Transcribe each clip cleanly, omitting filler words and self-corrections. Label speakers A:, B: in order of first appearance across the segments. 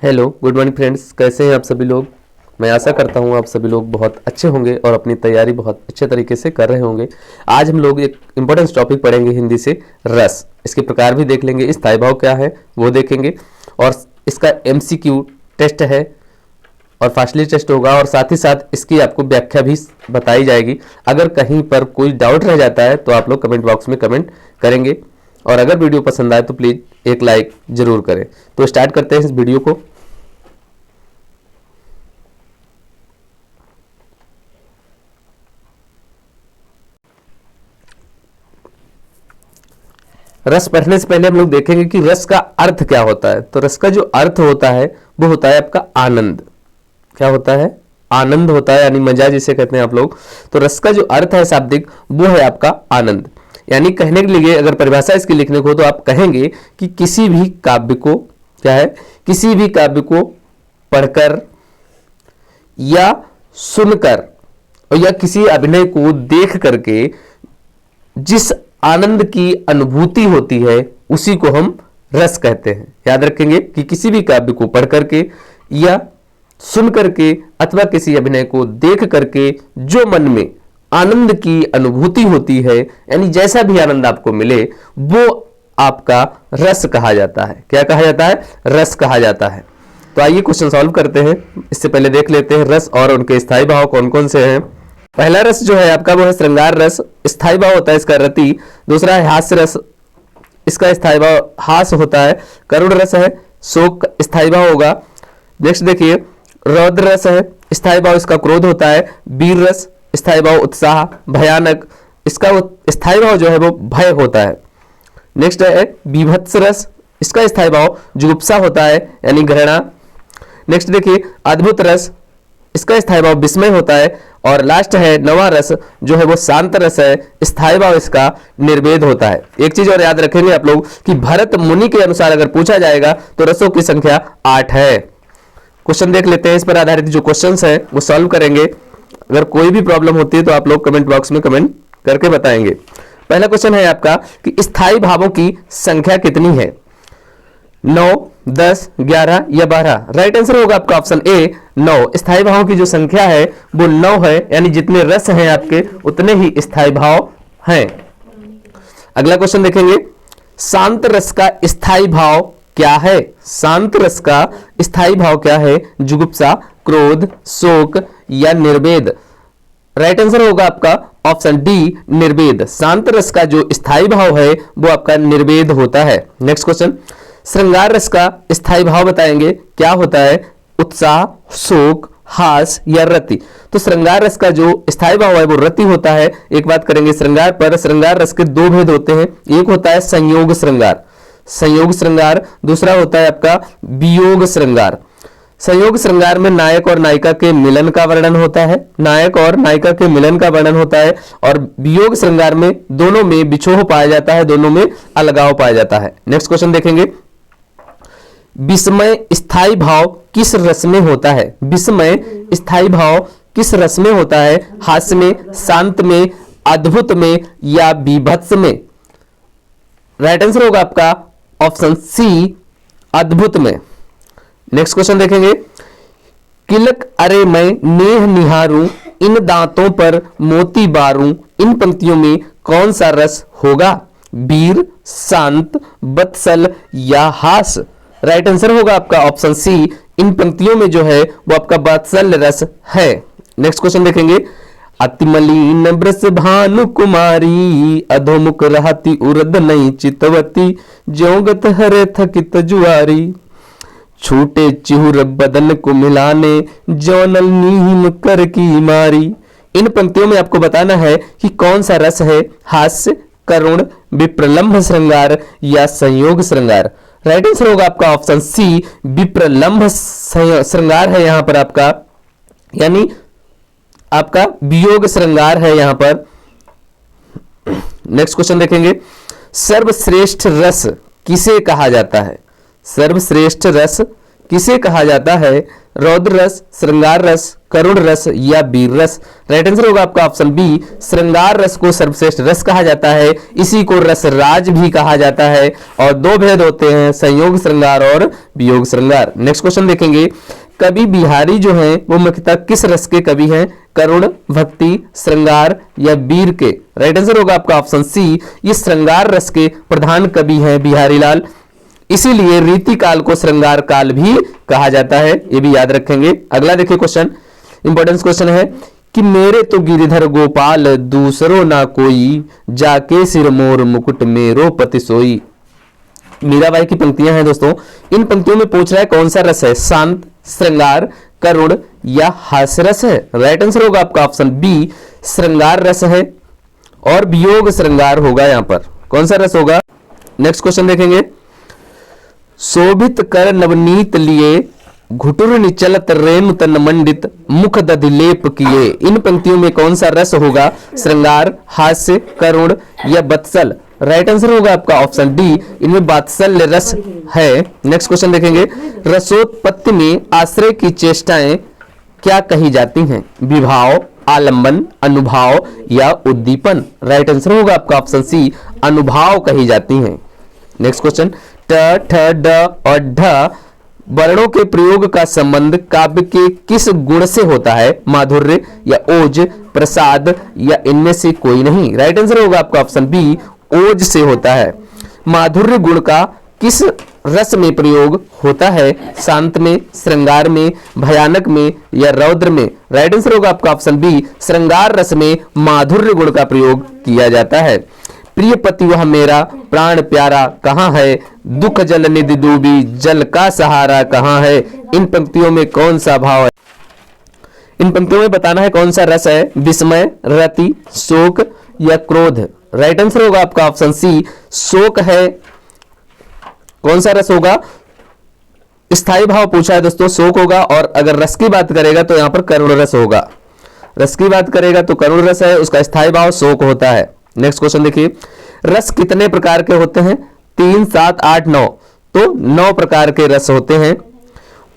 A: Hello good morning friends, कैसे हैं आप सभी लोग। मैं आशा करता हूं आप सभी लोग बहुत अच्छे होंगे और अपनी तैयारी बहुत अच्छे तरीके से कर रहे होंगे। आज हम लोग एक इंपॉर्टेंट टॉपिक पढ़ेंगे हिंदी से, रस। इसके प्रकार भी देख लेंगे, स्थायी भाव क्या है वो देखेंगे, और इसका MCQ टेस्ट है और फास्टली टेस्ट होगा, और साथ ही साथ इसकी आपको व्याख्या भी बताई जाएगी। अगर कहीं पर कोई डाउट रह जाता है तो आप लोग कमेंट बॉक्स में कमेंट करेंगे, और अगर वीडियो पसंद आए तो प्लीज़ एक लाइक जरूर करें। तो स्टार्ट करते हैं इस वीडियो को। रस पढ़ने से पहले हम लोग देखेंगे कि रस का अर्थ क्या होता है। तो रस का जो अर्थ होता है वो होता है आपका आनंद। क्या होता है? आनंद होता है, यानी मजा जिसे कहते हैं आप लोग। तो रस का जो अर्थ है शाब्दिक, वो है आपका आनंद। यानी कहने के लिए अगर परिभाषा इसकी लिखने को तो आप कहेंगे कि किसी भी काव्य को, क्या है, किसी भी काव्य को पढ़कर या सुनकर या किसी अभिनय को देख करके जिस आनंद की अनुभूति होती है उसी को हम रस कहते हैं। याद रखेंगे कि किसी भी काव्य को पढ़ करके या सुन करके अथवा किसी अभिनय को देख करके जो मन में आनंद की अनुभूति होती है, यानी जैसा भी आनंद आपको मिले, वो आपका रस कहा जाता है। क्या कहा जाता है? रस कहा जाता है। तो आइए क्वेश्चन सॉल्व करते हैं। इससे पहले देख लेते हैं रस और उनके स्थायी भाव कौन कौन से हैं। पहला रस जो है आपका वो है श्रृंगार रस। स्थायी भाव होता है इसका रति। दूसरा है हास्य रस, इसका स्थायी भाव हास होता है। करुण रस है, शोक स्थायी भाव होगा। नेक्स्ट देखिए, रौद्र रस है, स्थायी भाव इसका क्रोध होता है। वीर रस, स्थायी भाव उत्साह। भयानक, इसका स्थायी भाव जो है वो भय होता है। नेक्स्ट है बीभत्स रस, इसका स्थायी भाव जुगुप्सा होता है, यानी घृणा। नेक्स्ट देखिए अद्भुत रस, इसका स्थायी भाव विस्मय होता है। और लास्ट है नवा रस, जो है वो शांत रस है, स्थायी भाव इसका निर्वेद होता है। एक चीज और याद रखेंगे आप लोग कि भरत मुनि के अनुसार अगर पूछा जाएगा तो रसों की संख्या 8 है। क्वेश्चन देख लेते हैं, इस पर आधारित जो क्वेश्चंस है वो सॉल्व करेंगे। अगर कोई भी प्रॉब्लम होती है तो आप लोग कमेंट बॉक्स में कमेंट करके बताएंगे। पहला क्वेश्चन है आपका कि स्थायी भावों की संख्या कितनी है? 9, 10, 11 या 12? राइट आंसर होगा आपका ऑप्शन ए 9। स्थायी भावों की जो संख्या है वो 9 है, यानी जितने रस हैं आपके उतने ही स्थायी भाव हैं। अगला क्वेश्चन देखेंगे, शांत रस का स्थायी भाव क्या है? शांत रस का स्थायी भाव क्या है? जुगुप्सा, क्रोध, शोक या निर्वेद? राइट आंसर होगा आपका ऑप्शन डी निर्वेद। शांत रस का जो स्थायी भाव है वो आपका निर्वेद होता है। नेक्स्ट क्वेश्चन, श्रृंगार रस का स्थायी भाव बताएंगे, क्या होता है? उत्साह, शोक, हास या रति? तो श्रृंगार रस का जो स्थायी भाव है वो रति होता है। एक बात करेंगे श्रृंगार पर। श्रृंगार रस के दो भेद होते हैं, एक होता है संयोग श्रृंगार, संयोग श्रृंगार। दूसरा होता है आपका वियोग श्रृंगार। संयोग श्रृंगार में नायक और नायिका के मिलन का वर्णन होता है, नायक और नायिका के मिलन का वर्णन होता है। और वियोग श्रृंगार में दोनों में बिछोह पाया जाता है, दोनों में अलगाव पाया जाता है। नेक्स्ट क्वेश्चन देखेंगे, विस्मय स्थायी भाव किस रस में होता है? विस्मय स्थायी भाव किस रस में होता है? हास्य में, शांत में, अद्भुत में या बीभत्स में? राइट आंसर होगा आपका ऑप्शन सी अद्भुत में। नेक्स्ट क्वेश्चन देखेंगे, किलक अरे मैं नेह निहारूं, इन दांतों पर मोती बारूं, इन पंक्तियों में कौन सा रस होगा? वीर, शांत, वत्सल या हास? राइट आंसर होगा आपका ऑप्शन सी, इन पंक्तियों में जो है वो आपका वत्सल रस है। नेक्स्ट क्वेश्चन देखेंगे, अतिमलीन ब्रस भानु कुमारी, अधोमुख रहती उर्द नई चितवती, ज्योगत हरे थकित जुआरी, छूटे चिहुर बदन को मिलाने, जौनल नीम कर की मारी। इन पंक्तियों में आपको बताना है कि कौन सा रस है? हास्य, करुण, विप्रलंभ श्रृंगार या संयोग श्रृंगार? राइट आंसर होगा आपका ऑप्शन सी विप्रलंभ श्रृंगार है यहां पर आपका, यानी आपका वियोग श्रृंगार है यहां पर। नेक्स्ट क्वेश्चन देखेंगे, सर्वश्रेष्ठ रस किसे कहा जाता है? सर्वश्रेष्ठ रस किसे कहा जाता है? रौद्र रस, श्रृंगार रस, करुण रस या वीर रस। राइट आंसर होगा आपका ऑप्शन बी, श्रृंगार रस को सर्वश्रेष्ठ रस कहा जाता है, इसी को रस राज भी कहा जाता है। और दो भेद होते हैं, संयोग श्रृंगार और वियोग श्रृंगार। नेक्स्ट क्वेश्चन देखेंगे, कवि बिहारी जो हैं वो मुख्यतः किस रस के कवि हैं? करुण, भक्ति, श्रृंगार या वीर के? राइट आंसर होगा आपका ऑप्शन सी, ये श्रृंगार रस के प्रधान कवि हैं बिहारी लाल, इसीलिए रीति काल को श्रृंगार काल भी कहा जाता है, ये भी याद रखेंगे। अगला देखिए क्वेश्चन, इंपॉर्टेंस क्वेश्चन है कि मेरे तो गिरिधर गोपाल दूसरो ना कोई, जाके सिर मोर मुकुट मेरो पति सोई। मीराबाई की पंक्तियां हैं दोस्तों, इन पंक्तियों में पूछ रहा है कौन सा रस है, शांत, श्रृंगार, करुण या हास्य रस है? राइट आंसर होगा आपका ऑप्शन बी, श्रृंगार रस है और वियोग श्रृंगार होगा यहां पर। कौन सा रस होगा? नेक्स्ट क्वेश्चन देखेंगे, शोभित कर नवनीत लिए, घुटुर निचलत रेणु तन मंडित, मुख दधिलेप किए। इन पंक्तियों में कौन सा रस होगा? श्रृंगार, हास्य, करुण या बत्सल? राइट आंसर होगा आपका ऑप्शन डी, इनमें वात्सल्य रस है। नेक्स्ट क्वेश्चन देखेंगे, रसोत्पत्ति में आश्रय की चेष्टाएं क्या कही जाती हैं? विभाव, आलंबन, अनुभाव या उद्दीपन? राइट आंसर होगा आपका ऑप्शन सी, अनुभाव कही जाती हैं। नेक्स्ट क्वेश्चन, ट, ठ, ड और ढ वर्णों के प्रयोग का संबंध काव्य के किस गुण से होता है? माधुर्य या ओज, प्रसाद या इनमें से कोई नहीं? राइट आंसर होगा आपका ऑप्शन बी, ओज से होता है। माधुर्य गुण का किस रस में प्रयोग होता है? शांत में, श्रृंगार में, भयानक में या रौद्र में? राइट आंसर होगा आपका ऑप्शन बी, श्रृंगार रस में माधुर्य गुण का प्रयोग किया जाता है। प्रिय पति वह मेरा प्राण प्यारा कहाँ है, दुख जल निधि डूबी जल का सहारा कहाँ है? इन पंक्तियों में कौन सा भाव है? इन पंक्तियों में बताना है कौन सा रस है, विस्मय, रति, शोक या क्रोध? राइट आंसर होगा आपका ऑप्शन सी, शोक है। कौन सा रस होगा? स्थायी भाव पूछा है दोस्तों, शोक होगा। और अगर रस की बात करेगा तो यहां पर करुण रस होगा। रस की बात करेगा तो करुण रस है, उसका स्थायी भाव शोक होता है। नेक्स्ट क्वेश्चन देखिए, रस कितने प्रकार के होते हैं? 3, 7, 8, 9। तो 9 प्रकार के रस होते हैं।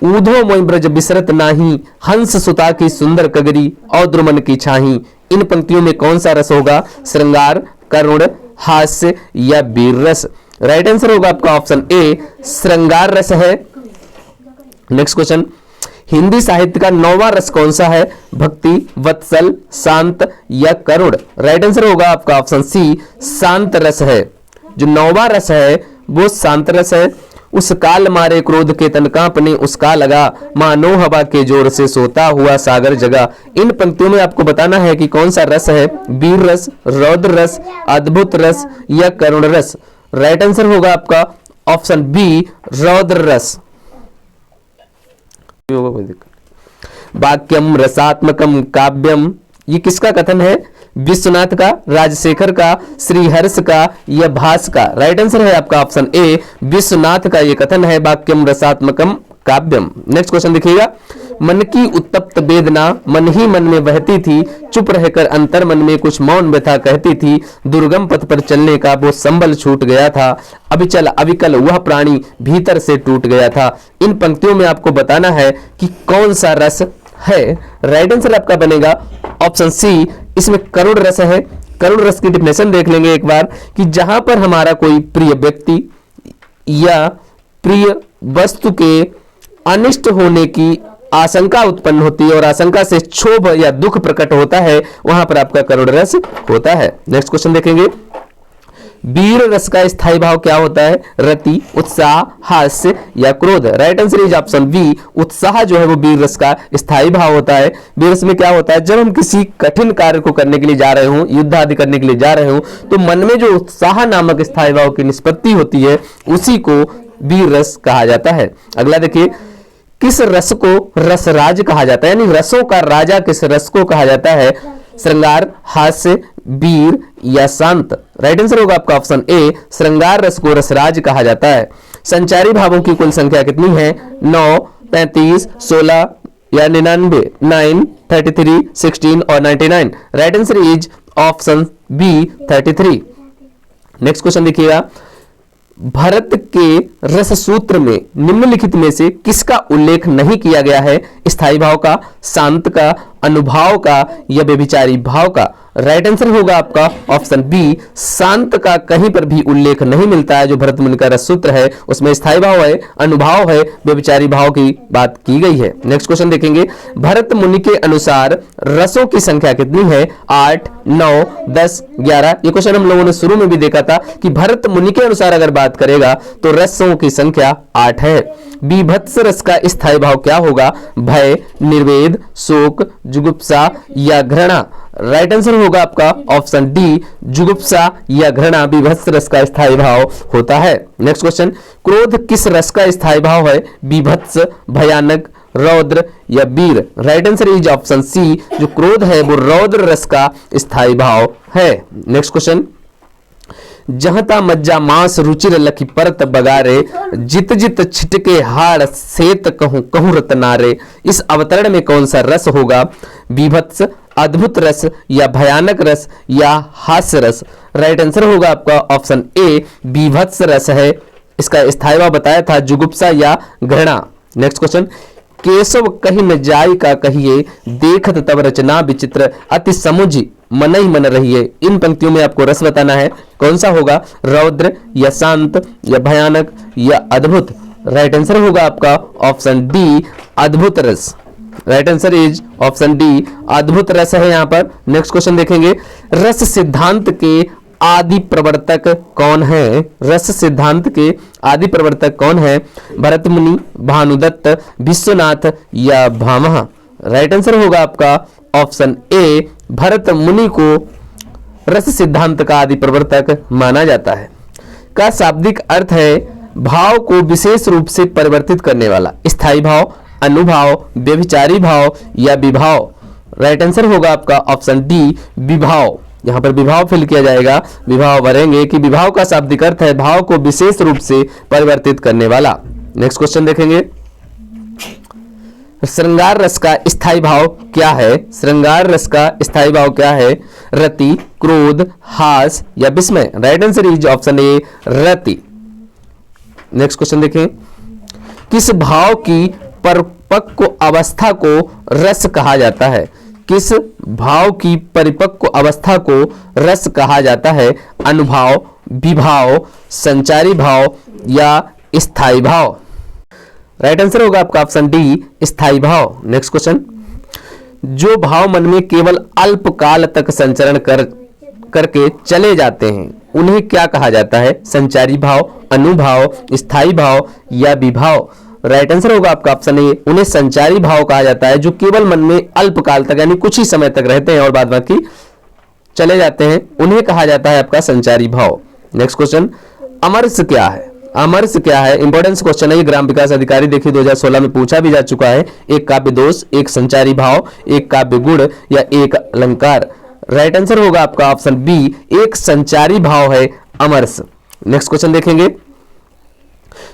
A: ऊधो मोहि ब्रज बिसरत नाही, हंस सुता की सुंदर कगरी और द्रुमन की छाही। इन पंक्तियों में कौन सा रस होगा? श्रृंगार, करुण, हास्य या वीर रस? राइट आंसर होगा आपका ऑप्शन ए, श्रृंगार रस है। नेक्स्ट क्वेश्चन, हिंदी साहित्य का 9वां रस कौन सा है? भक्ति, वत्सल, शांत या करुण? राइट आंसर होगा आपका ऑप्शन सी, शांत रस है। जो 9वां रस है वो शांत रस है। उस काल मारे क्रोध के तन कांपने उसका लगा, मानो हवा के जोर से सोता हुआ सागर जगा। इन पंक्तियों में आपको बताना है कि कौन सा रस है, वीर रस, रौद्र रस, अद्भुत रस या करुण रस? राइट आंसर होगा आपका ऑप्शन बी, रौद्र रस। वाक्यम रसात्मकम काव्यम, ये किसका कथन है? विश्वनाथ का, राजशेखर का, श्रीहर्ष का या भास का? राइट आंसर है आपका ऑप्शन ए, विश्वनाथ का ये कथन है, वाक्यम रसात्मकम काव्यम। नेक्स्ट क्वेश्चन देखिएगा, मन की उत्तप्त वेदना मन ही मन में बहती थी, चुप रहकर अंतर मन में कुछ मौन व्यथा कहती थी, दुर्गम पथ पर चलने का वो संबल छूट गया था, अविचल अविकल वह प्राणी भीतर से टूट गया था। इन पंक्तियों में आपको बताना है कि कौन सा रस है। राइट आंसर आपका बनेगा ऑप्शन सी, इसमें करुण रस है। करुण रस की डिफिनेशन देख लेंगे एक बार कि जहां पर हमारा कोई प्रिय व्यक्ति या प्रिय वस्तु के अनिष्ट होने की आशंका उत्पन्न होती है और आशंका से क्षोभ या दुख प्रकट होता है, वहां पर आपका करुण रस होता है। नेक्स्ट क्वेश्चन देखेंगे, वीर रस का स्थायी भाव क्या होता है? रति, उत्साह, हास्य या क्रोध? Right answer is option B, उत्साह जो है वो वीर रस का स्थायी भाव होता है। वीर रस में क्या होता है? जब हम किसी कठिन कार्य को करने के लिए जा रहे हों, युद्ध आदि करने के लिए जा रहे हों, तो मन में जो उत्साह नामक स्थायी भाव की निष्पत्ति होती है उसी को वीर रस कहा जाता है। अगला देखिए, किस रस को रसराज कहा जाता है, यानी रसों का राजा किस रस को कहा जाता है? श्रृंगार, हास्य, वीर या शांत? राइट आंसर होगा आपका ऑप्शन ए, श्रृंगार रस को रसराज कहा जाता है। संचारी भावों की कुल संख्या कितनी है? 9, 35, 16 या 99, 9, 33, 16 और 99? Right answer is option B, 33। Next question देखिएगा, भरत के रस सूत्र में निम्नलिखित में से किसका उल्लेख नहीं किया गया है? स्थायी भाव का, शांत का, अनुभाव का या व्यभिचारी भाव का? राइट आंसर होगा आपका ऑप्शन बी, शांत का कहीं पर भी उल्लेख नहीं मिलता है। जो भरत मुनि का रस सूत्र है उसमें स्थायी भाव है, अनुभाव है, व्यभिचारी भाव की बात की गई है। नेक्स्ट क्वेश्चन देखेंगे, भरत मुनि के अनुसार रसों की संख्या कितनी है? 8, 9, 10, 11। ये क्वेश्चन हम लोगों ने शुरू में भी देखा था कि भरत मुनि के अनुसार अगर बात करेगा तो रसों की संख्या 8 है। बीभत्स रस का स्थायी भाव क्या होगा? भय, निर्वेद, शोक, जुगुप्सा या घृणा? राइट आंसर होगा आपका ऑप्शन डी, जुगुप्सा या घृणा बीभत्स रस का स्थायी भाव होता है। नेक्स्ट क्वेश्चन, क्रोध किस रस का स्थायी भाव है? बीभत्स, भयानक, रौद्र या वीर? Right answer is option C, जो क्रोध है वो रौद्र रस का स्थायी भाव है। नेक्स्ट क्वेश्चन, जहता मज्जा मांस रुचिर लखी परत बगारे, जित जित छिटके हाड़ सेत कहूं कहूं रतनारे? इस अवतरण में कौन सा रस होगा? बीभत्स, अद्भुत रस या भयानक रस या हास्य रस? राइट आंसर होगा आपका ऑप्शन ए, बीभत्स रस है। इसका स्थायी भाव बताया था जुगुप्सा या घृणा। नेक्स्ट क्वेश्चन, केशव कही न जाय का कहिए, देखत तब रचना विचित्र, अति समुझ मन ही मन रहिए। इन पंक्तियों में आपको रस बताना है, कौन सा होगा? रौद्र या शांत या भयानक या अद्भुत? राइट आंसर होगा आपका ऑप्शन डी, अद्भुत रस। Right answer is option D, अद्भुत रस है यहाँ पर। नेक्स्ट क्वेश्चन देखेंगे, रस सिद्धांत के आदि प्रवर्तक कौन है? रस सिद्धांत के आदि प्रवर्तक कौन है? भरत मुनि, भानुदत्त, विश्वनाथ या भामह? राइट आंसर होगा आपका ऑप्शन ए, भरत मुनि को रस सिद्धांत का आदि प्रवर्तक माना जाता है। का शाब्दिक अर्थ है भाव को विशेष रूप से परिवर्तित करने वाला। स्थायी भाव, अनुभाव, व्यभिचारी भाव या विभाव? राइट आंसर होगा आपका ऑप्शन डी, विभाव। यहां पर विभाव फिल किया जाएगा, विभाव भरेंगे कि विभाव का शाब्दिक अर्थ है भाव को विशेष रूप से परिवर्तित करने वाला। नेक्स्ट क्वेश्चन देखेंगे, श्रृंगार रस का स्थायी भाव क्या है? श्रृंगार रस का स्थायी भाव क्या है? रति, क्रोध, हास या विस्मय? Right answer is option A, Rati. Next question देखें, किस भाव की परिपक्व अवस्था को रस कहा जाता है? किस भाव की परिपक्व अवस्था को रस कहा जाता है? अनुभाव, विभाव, संचारी भाव या स्थायी भाव? राइट आंसर होगा आपका ऑप्शन डी, स्थायी भाव। नेक्स्ट क्वेश्चन, जो भाव मन में केवल अल्पकाल तक संचरण करके चले जाते हैं उन्हें क्या कहा जाता है? संचारी भाव, अनुभाव, स्थायी भाव या विभाव? राइट आंसर होगा आपका ऑप्शन ए, उन्हें संचारी भाव कहा जाता है, जो केवल मन में अल्पकाल तक यानी कुछ ही समय तक रहते हैं और बाद बाकी चले जाते हैं, उन्हें कहा जाता है आपका संचारी भाव। नेक्स्ट क्वेश्चन, अमरस क्या है? अमरस क्या है? इंपॉर्टेंस क्वेश्चन है, ये ग्राम विकास अधिकारी देखिए 2016 में पूछा भी जा चुका है। एक काव्य दोष, एक संचारी भाव, एक काव्य गुण या एक अलंकार? राइट आंसर होगा आपका ऑप्शन बी, एक संचारी भाव है अमरस। नेक्स्ट क्वेश्चन देखेंगे,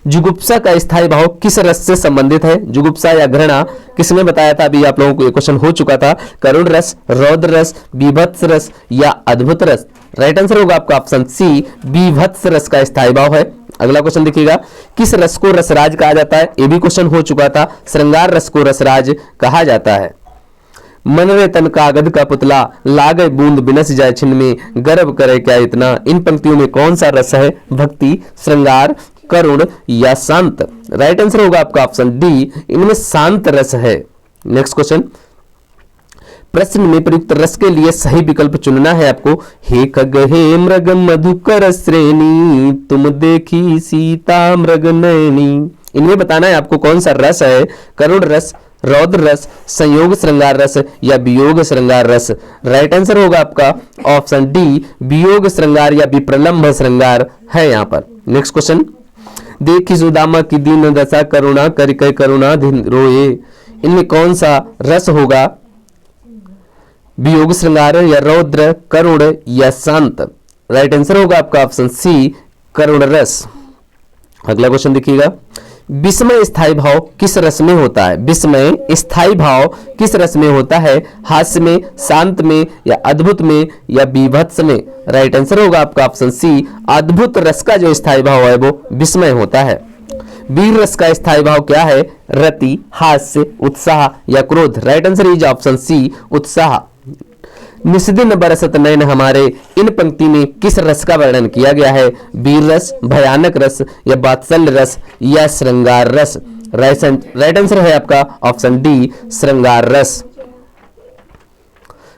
A: जुगुप्सा का स्थायी भाव किस रस से संबंधित है? जुगुप्सा या घृणा? किसने बताया था? अभी आप लोगों को ये क्वेश्चन हो चुका था। करुण रस, रौद्र रस, बीभत्स रस या अद्भुत रस? राइट आंसर होगा आपका ऑप्शन सी, बीभत्स रस का स्थायी भाव है। अगला क्वेश्चन देखिएगा, किस रस को रसराज कहा जाता है? ये भी क्वेश्चन हो चुका था। श्रृंगार रस को रसराज कहा जाता है। मन रे तन कागद का पुतला, लागे बूंद बिनस जाए छिन में, गर्व करे क्या इतना? इन पंक्तियों में कौन सा रस है? भक्ति, श्रृंगार, करुण या शांत? राइट आंसर होगा आपका ऑप्शन डी, इनमें शांत रस है। नेक्स्ट क्वेश्चन, प्रश्न में प्रयुक्त रस के लिए सही विकल्प चुनना है आपको। हे खग हे मृग मधुकर श्रेणी, तुम देखी सीता मृग नैनी? इनमें बताना है आपको कौन सा रस है? करुण रस, रौद्र रस, संयोग श्रृंगार रस या वियोग श्रृंगार रस? राइट आंसर होगा आपका ऑप्शन डी, वियोग श्रृंगार या विप्रलंभ श्रृंगार है यहाँ पर। नेक्स्ट क्वेश्चन, देखी सुदामा की दीन दशा, करुणा करि कै करुणा धिन रोए? इनमें कौन सा रस होगा? वियोग श्रृंगार या रौद्र, करुण या शांत? राइट आंसर होगा आपका ऑप्शन सी, करुण रस। अगला क्वेश्चन देखिएगा, विस्मय स्थायी भाव किस रस में होता है? विस्मय स्थायी भाव किस रस में होता है? हास्य में, शांत में, या अद्भुत में, या बीभत्स में? राइट आंसर होगा आपका ऑप्शन सी, अद्भुत रस का जो स्थायी भाव है वो विस्मय होता है। वीर रस का स्थायी भाव क्या है? रति, हास्य, उत्साह या क्रोध? Right answer is option C, उत्साह। निस्दिन बरसत नयन हमारे, इन पंक्ति में किस रस का वर्णन किया गया है? वीर रस, भयानक रस, या वात्सल्य रस, या श्रृंगार रस? राइट आंसर है आपका ऑप्शन डी, श्रृंगार रस।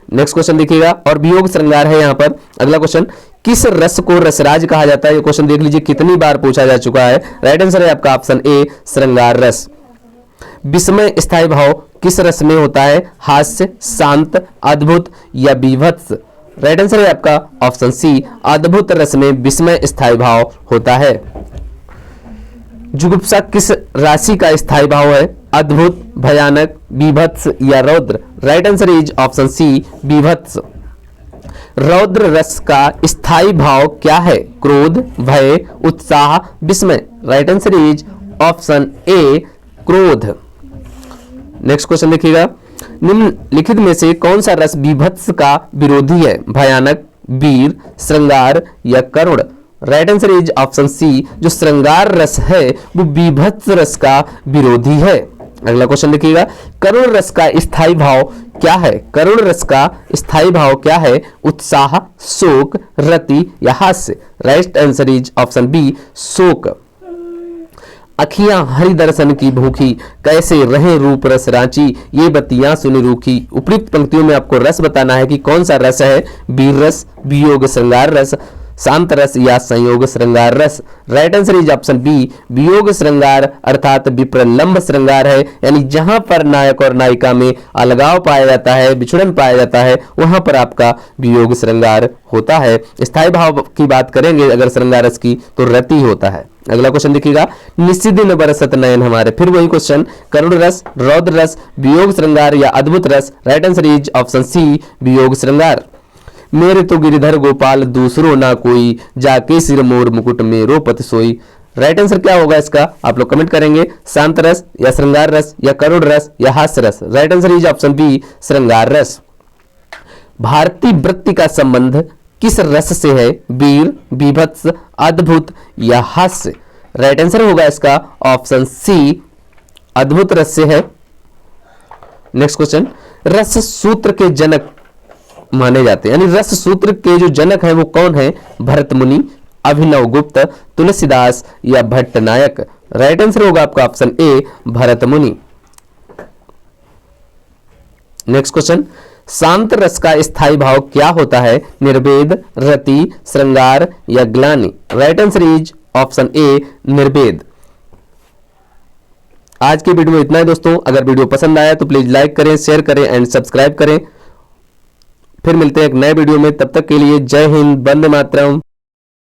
A: नेक्स्ट क्वेश्चन देखिएगा, और वियोग श्रृंगार है यहाँ पर। अगला क्वेश्चन, किस रस को रसराज कहा जाता है? ये क्वेश्चन देख लीजिए कितनी बार पूछा जा चुका है। राइट आंसर है आपका ऑप्शन ए, श्रृंगार रस। विस्मय स्थायी भाव किस रस में होता है? हास्य, शांत, अद्भुत, या बीभत्स? राइट आंसर है आपका ऑप्शन सी, अद्भुत रस में विस्मय स्थायी भाव होता है। जुगुप्सा किस राशि का स्थायी भाव है? अद्भुत, भयानक, बीभत्स, या रौद्र? Right answer is option C, बीभत्स। रौद्र रस का स्थायी भाव क्या है? क्रोध, भय, उत्साह, विस्मय? Right answer is option A, क्रोध। नेक्स्ट क्वेश्चन देखिएगा, निम्नलिखित में से कौन सा रस बीभत्स का विरोधी है? भयानक, वीर, श्रृंगार, या करुण? Right answer is option C, जो श्रृंगार रस है वो बीभत्स रस का विरोधी है। अगला क्वेश्चन देखिएगा, करुण रस का स्थायी भाव क्या है? करुण रस का स्थायी भाव क्या है? उत्साह, शोक, रति, या हास्य? Right answer is option B, शोक। अखियां हरि दर्शन की भूखी, कैसे रहे रूप रस रांची, ये बत्तियां सुनी रूखी? उपयुक्त पंक्तियों में आपको रस बताना है कि कौन सा रस है? वीर रस, वियोग श्रृंगार रस, शांत रस, या संयोग श्रृंगार रस? Right answer is option B, वियोग श्रृंगार अर्थात विप्रलंब श्रृंगार है, यानी जहां पर नायक और नायिका में अलगाव पाया जाता है, बिछड़न पाया जाता है, वहां पर आपका वियोग श्रृंगार होता है। स्थायी भाव की बात करेंगे अगर श्रृंगार रस की तो रति होता है। अगला क्वेश्चन देखिएगा, निस्दिन बरसत नयन हमारे, फिर वही क्वेश्चन, करुण रस, रौद्र रस, वियोग श्रृंगार, या अद्भुत रस? Right answer is option C, वियोग श्रृंगार। मेरे तो गिरिधर गोपाल दूसरो ना कोई, जाके सिर मोर मुकुट मेरो पति सोई? राइट आंसर क्या होगा इसका? आप लोग कमेंट करेंगे। शांत रस, या श्रृंगार रस, या करुण रस, या हास्य रस? Right answer is option B, श्रृंगार रस। भारतीय वृत्ति का संबंध किस रस से है? वीर, बीभत्स, अद्भुत, या हास्य? राइट आंसर होगा इसका ऑप्शन सी, अद्भुत रस से है। नेक्स्ट क्वेश्चन, रस सूत्र के जनक माने जाते हैं, यानी रस सूत्र के जो जनक हैं वो कौन है? भरत मुनि, अभिनव गुप्त, तुलसीदास, या भट्ट नायक? राइट आंसर होगा आपका ऑप्शन ए, भरत मुनि। नेक्स्ट क्वेश्चन, शांत रस का स्थायी भाव क्या होता है? निर्वेद, रति, श्रृंगार, या ग्लानि? Right answer is option A, निर्वेद। आज के वीडियो में इतना है दोस्तों। अगर वीडियो पसंद आया तो प्लीज लाइक करें, शेयर करें एंड सब्सक्राइब करें। फिर मिलते हैं एक नए वीडियो में, तब तक के लिए जय हिंद, वंदे मातरम।